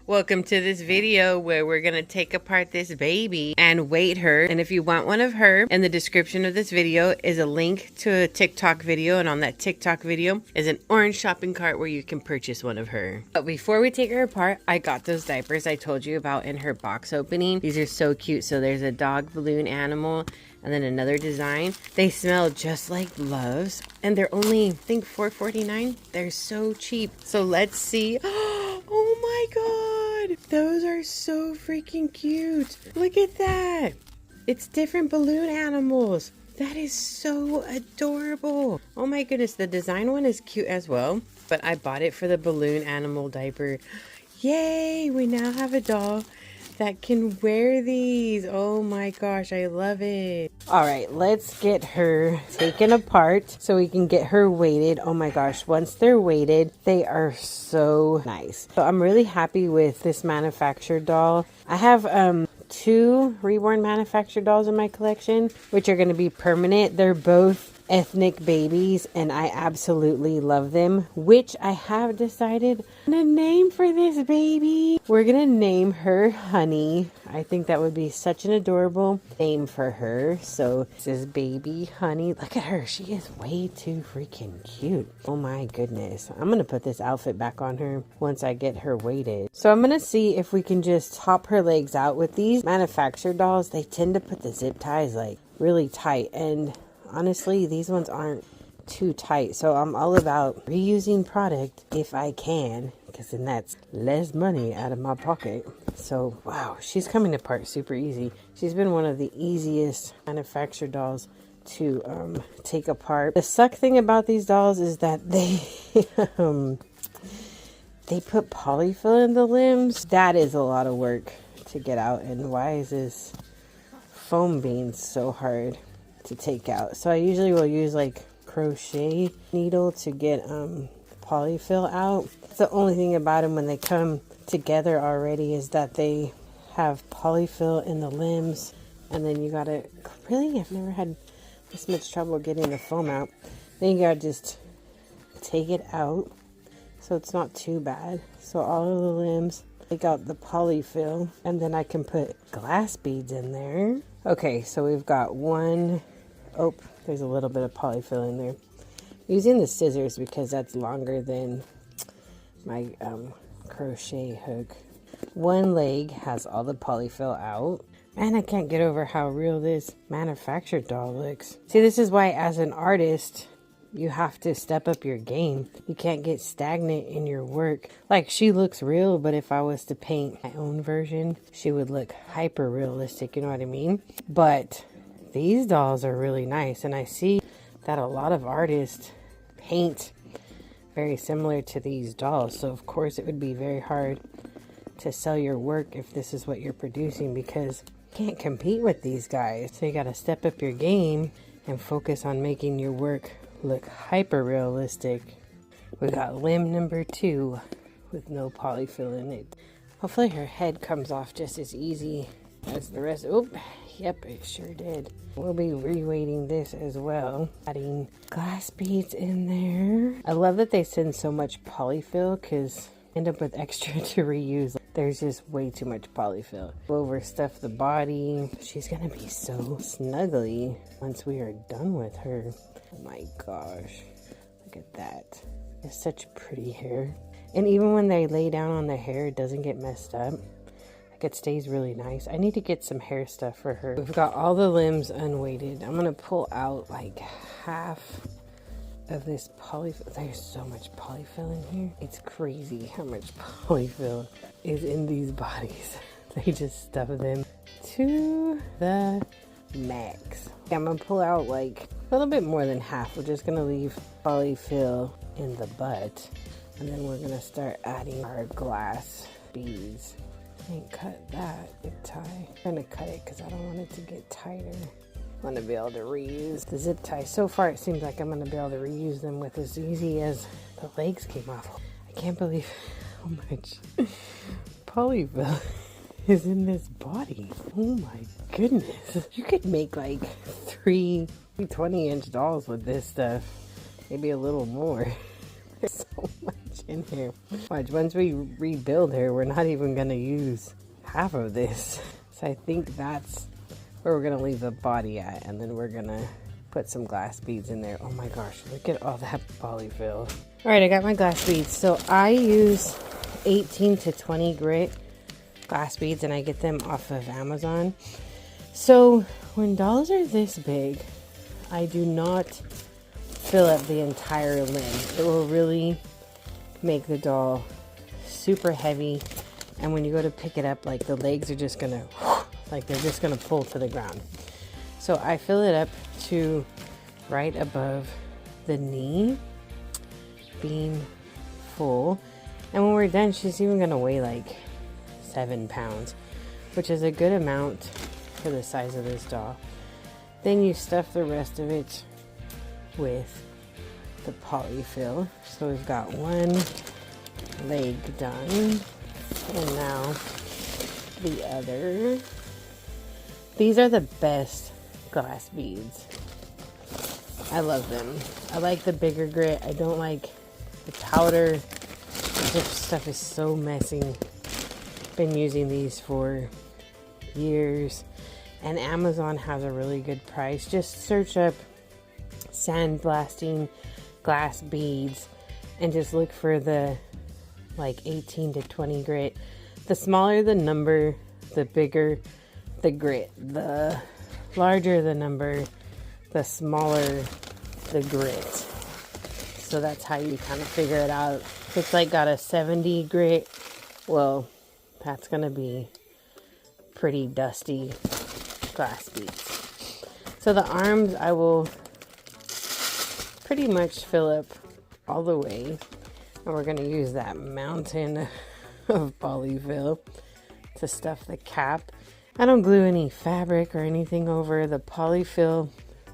Welcome to this video where we're going to take apart this baby and weight her. And if you want one of her, in the description of this video is a link to a TikTok video. And on that TikTok video is an orange shopping cart where you can purchase one of her. But before we take her apart, I got those diapers I told you about in her box opening. These are so cute. So there's a dog balloon animal and then another design. They smell just like Love's and they're only, I think, $4.49. They're so cheap. So let's see. Oh my god, those are so freaking cute. Look at that. It's different balloon animals. That is so adorable. Oh my goodness, the design one is cute as well, but I bought it for the balloon animal diaper. Yay, we now have a doll that can wear these. Oh my gosh, I love it. All right, let's get her taken apart so we can get her weighted. Oh my gosh, once they're weighted, they are so nice. So I'm really happy with this manufactured doll. I have two reborn manufactured dolls in my collection, which are going to be permanent. They're both ethnic babies and I absolutely love them, which I have decided on a name for this baby. We're gonna name her Honey. I think that would be such an adorable name for her. So this is baby Honey. Look at her, she is way too freaking cute. Oh my goodness, I'm gonna put this outfit back on her once I get her weighted. So I'm gonna see if we can just hop her legs out. With these manufactured dolls, they tend to put the zip ties like really tight, and honestly, these ones aren't too tight. So I'm all about reusing product if I can, because then that's less money out of my pocket. So wow, she's coming apart super easy. She's been one of the easiest manufactured dolls to take apart. The suck thing about these dolls is that they they put polyfill in the limbs. That is a lot of work to get out. And why is this foam being so hard to take out? So I usually will use like crochet needle to get polyfill out. The only thing about them when they come together already is that they have polyfill in the limbs, and then you gotta, really, I've never had this much trouble getting the foam out. Then you gotta just take it out so it's not too bad. So all of the limbs, take out the polyfill, and then I can put glass beads in there. Okay, so we've got one. Oh, there's a little bit of polyfill in there. Using the scissors because that's longer than my crochet hook. One leg has all the polyfill out. Man, I can't get over how real this manufactured doll looks. See, this is why as an artist, you have to step up your game. You can't get stagnant in your work. Like, she looks real, but if I was to paint my own version, she would look hyper realistic, you know what I mean? But these dolls are really nice, and I see that a lot of artists paint very similar to these dolls. So of course it would be very hard to sell your work if this is what you're producing, because you can't compete with these guys. So you got to step up your game and focus on making your work look hyper realistic. We got limb number 2 with no polyfill in it. Hopefully her head comes off just as easy as the rest. Oh, yep, it sure did. We'll be reweighting this as well, adding glass beads in there. I love that they send so much polyfill because end up with extra to reuse. There's just way too much polyfill. Overstuff the body. She's gonna be so snuggly once we are done with her. Oh my gosh, look at that. It's such pretty hair. And even when they lay down on the hair, it doesn't get messed up. It stays really nice. I need to get some hair stuff for her. We've got all the limbs unweighted. I'm gonna pull out like half of this polyfill. There's so much polyfill in here. It's crazy how much polyfill is in these bodies. They just stuff them to the max. I'm gonna pull out like a little bit more than half. We're just gonna leave polyfill in the butt, and then we're gonna start adding our glass beads. And cut that zip tie. I'm gonna cut it because I don't want it to get tighter. I want to be able to reuse the zip tie. So far it seems like I'm gonna be able to reuse them with as easy as the legs came off. I can't believe how much polyfill is in this body. Oh my goodness. You could make like 3 20-inch dolls with this stuff. Maybe a little more. There's so much in here. Watch, once we rebuild her, we're not even gonna use half of this. So I think that's where we're gonna leave the body at, and then we're gonna put some glass beads in there. Oh my gosh, look at all that polyfill. All right, I got my glass beads. So I use 18 to 20 grit glass beads, and I get them off of Amazon. So when dolls are this big, I do not fill up the entire limb. It will really make the doll super heavy, and when you go to pick it up, like the legs are just gonna, like they're just gonna pull to the ground. So I fill it up to right above the knee, being full. And when we're done, she's even gonna weigh like 7 pounds, which is a good amount for the size of this doll. Then you stuff the rest of it with the polyfill. So we've got one leg done, and now the other. These are the best glass beads. I love them. I like the bigger grit. I don't like the powder. This stuff is so messy. Been using these for years, and Amazon has a really good price. Just search up sandblasting glass beads and just look for the like 18 to 20 grit. The smaller the number, the bigger the grit. The larger the number, the smaller the grit. So that's how you kind of figure it out. If it's like got a 70 grit, well, that's gonna be pretty dusty glass beads. So the arms I will pretty much fill up all the way, and we're gonna use that mountain of polyfill to stuff the cap. I don't glue any fabric or anything over. The polyfill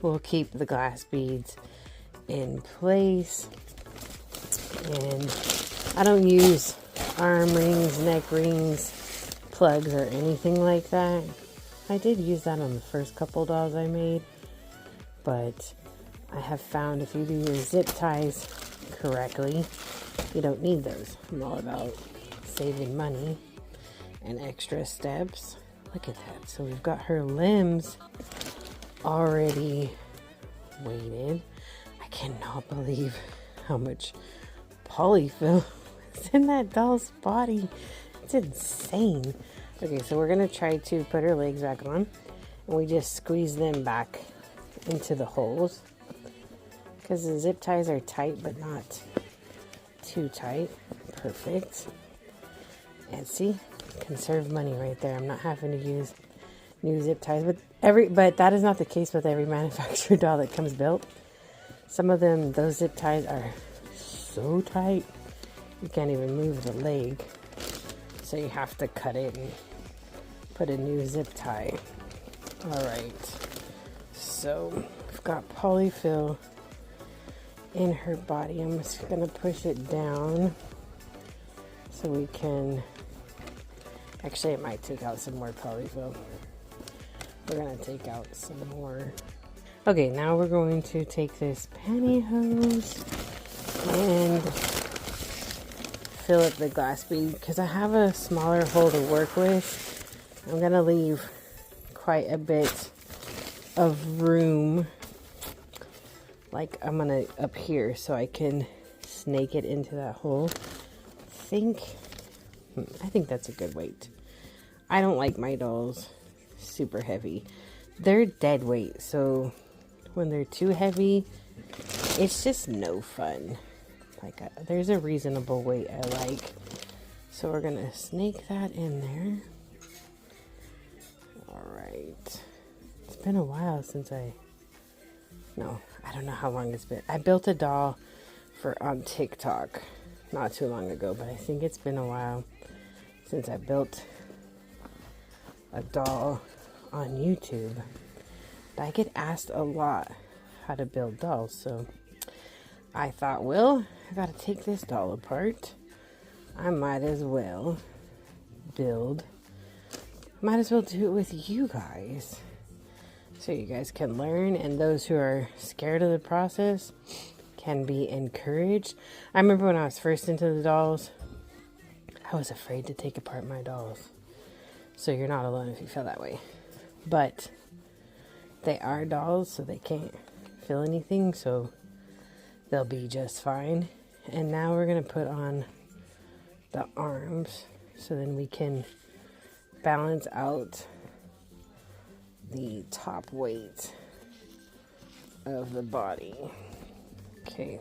will keep the glass beads in place, and I don't use arm rings, neck rings, plugs, or anything like that. I did use that on the first couple dolls I made, but I have found if you do your zip ties correctly, you don't need those. I'm all about saving money and extra steps. Look at that. So we've got her limbs already weighted. I cannot believe how much polyfill is in that doll's body. It's insane. Okay, so we're gonna try to put her legs back on, and we just squeeze them back into the holes because the zip ties are tight but not too tight. Perfect. And see, conserve money right there. I'm not having to use new zip ties, but that is not the case with every manufactured doll that comes built. Some of them, those zip ties are so tight you can't even move the leg, so you have to cut it and put a new zip tie. All right, so we've got polyfill in her body. I'm just gonna push it down so we can, actually it might take out some more polyfill. We're gonna take out some more. Okay, now we're going to take this pantyhose and fill up the glass bead because I have a smaller hole to work with. I'm gonna leave quite a bit of room, like I'm gonna up here, so I can snake it into that hole. I think that's a good weight. I don't like my dolls super heavy. They're dead weight, so when they're too heavy, it's just no fun. Like there's a reasonable weight I like. So we're gonna snake that in there. All right. It's been a while since I don't know how long it's been. I built a doll on TikTok not too long ago, but I think it's been a while since I built a doll on YouTube. But I get asked a lot how to build dolls, so I thought, well, I gotta take this doll apart. I might as well do it with you guys, so you guys can learn, and those who are scared of the process, can be encouraged. I remember when I was first into the dolls, I was afraid to take apart my dolls. So you're not alone if you feel that way. But they are dolls, so they can't feel anything, so they'll be just fine. And now we're going to put on the arms, so then we can balance out the top weight of the body. Okay,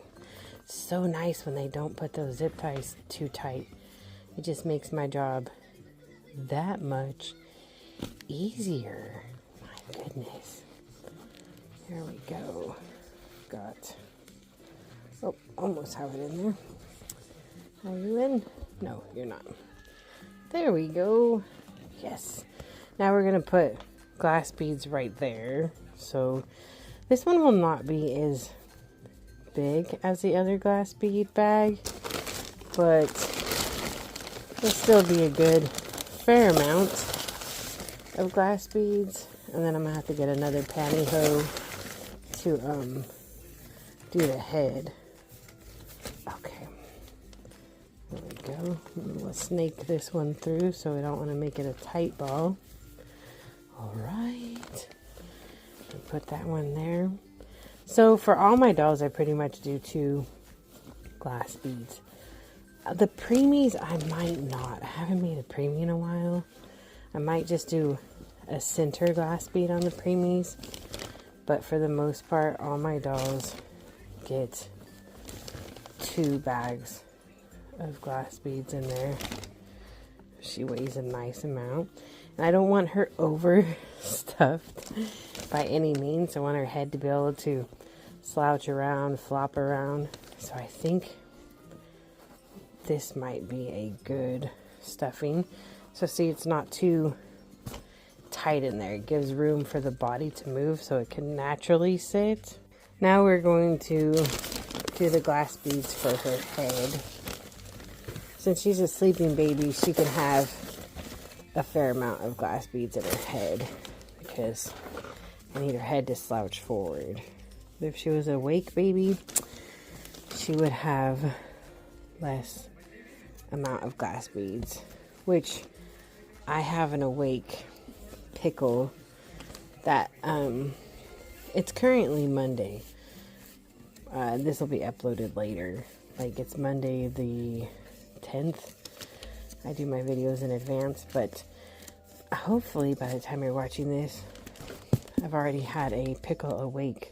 it's so nice when they don't put those zip ties too tight. It just makes my job that much easier. My goodness. There we go. Got, oh, almost have it in there. Are you in? No, you're not. There we go. Yes. Now we're going to put glass beads right there. So this one will not be as big as the other glass bead bag, but it'll still be a good fair amount of glass beads. And then I'm going to have to get another pantyhose to do the head. Okay. There we go. We'll snake this one through, so we don't want to make it a tight ball. Alright. Put that one there. So for all my dolls, I pretty much do 2 glass beads. The preemies, I might not. I haven't made a preemie in a while. I might just do a center glass bead on the preemies. But for the most part, all my dolls get 2 bags of glass beads in there. She weighs a nice amount. And I don't want her overstuffed by any means. I want her head to be able to slouch around, flop around. So I think this might be a good stuffing. So see, it's not too tight in there. It gives room for the body to move so it can naturally sit. Now we're going to do the glass beads for her head. Since she's a sleeping baby, she can have a fair amount of glass beads in her head because I need her head to slouch forward. But if she was an awake baby, she would have less amount of glass beads, which I have an awake pickle that it's currently Monday. This will be uploaded later, like it's Monday the 10th. I do my videos in advance, but hopefully by the time you're watching this, I've already had a pickle awake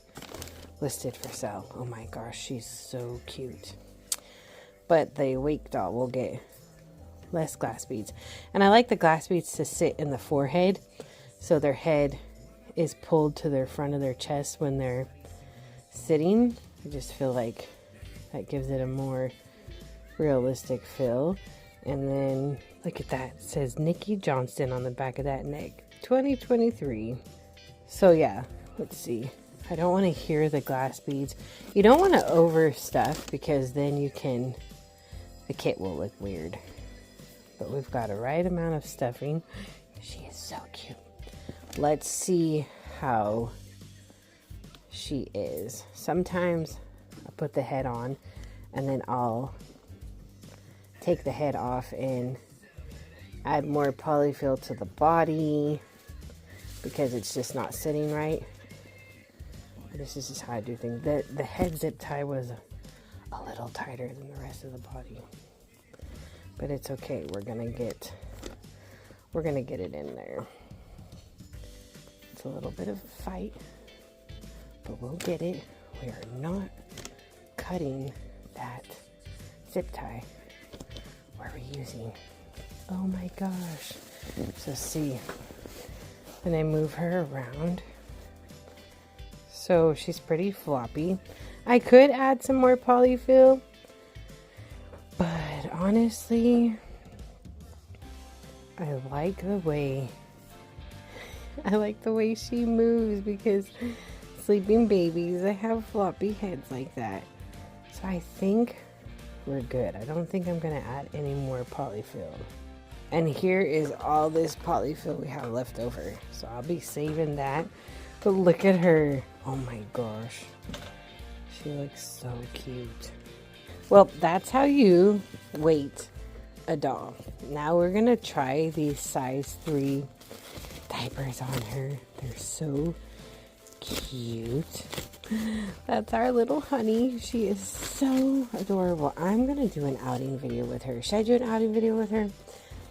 listed for sale. Oh my gosh, she's so cute. But the awake doll will get less glass beads. And I like the glass beads to sit in the forehead, so their head is pulled to their front of their chest when they're sitting. I just feel like that gives it a more realistic feel. And then look at that, it says Nikki Johnston on the back of that neck, 2023. So yeah, let's see. I don't want to hear the glass beads. You don't want to overstuff because then the kit will look weird. But we've got a right amount of stuffing. She is so cute. Let's see how she is. Sometimes I put the head on and then I'll take the head off and add more polyfill to the body because it's just not sitting right. This is just how I do things. The head zip tie was a little tighter than the rest of the body, but it's okay. We're gonna get it in there. It's a little bit of a fight, but we'll get it. We are not cutting that zip tie. We're reusing. Oh my gosh. So see, and I move her around. So she's pretty floppy. I could add some more polyfill, but honestly, I like the way she moves because sleeping babies, they have floppy heads like that. So I think we're good. I don't think I'm gonna add any more polyfill. And here is all this polyfill we have left over. So I'll be saving that. But look at her. Oh my gosh. She looks so cute. Well, that's how you weight a doll. Now we're gonna try these size 3 diapers on her. They're so cute. That's our little honey. She is so adorable. I'm gonna do an outing video with her. Should I do an outing video with her?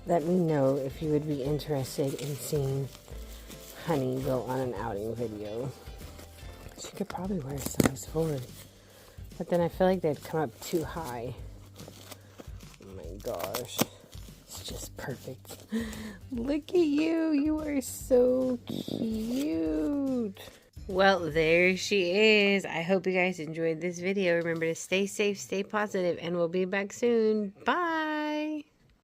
Let me know if you would be interested in seeing Honey go on an outing video. She could probably wear a size 4, but then I feel like they'd come up too high. Oh my gosh, it's just perfect. Look at you, you are so cute. Well, there she is. I hope you guys enjoyed this video. Remember to stay safe, stay positive, and we'll be back soon. Bye.